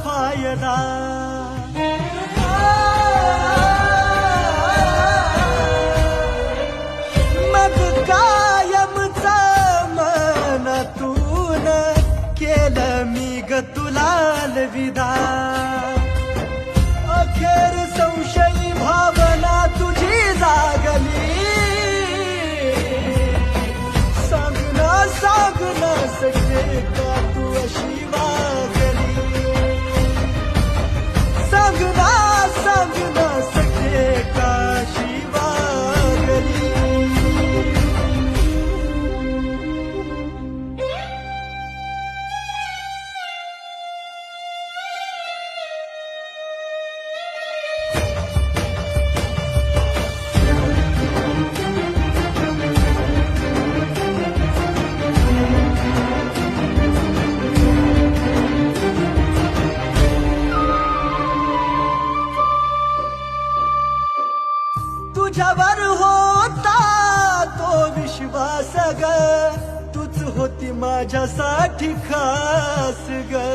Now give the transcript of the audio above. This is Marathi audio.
फायदा. मग कायमचा मनातून केलं मी ग तुला अलविदा. अखेर संशयी भावना तुझी जागली. सांग ना सखे का तू अशी वागली. सांग ना सखे का अशी वागली. तुझ्यावर होता तो विश्वास ग. तूच होती माझ्यासाठी खास ग.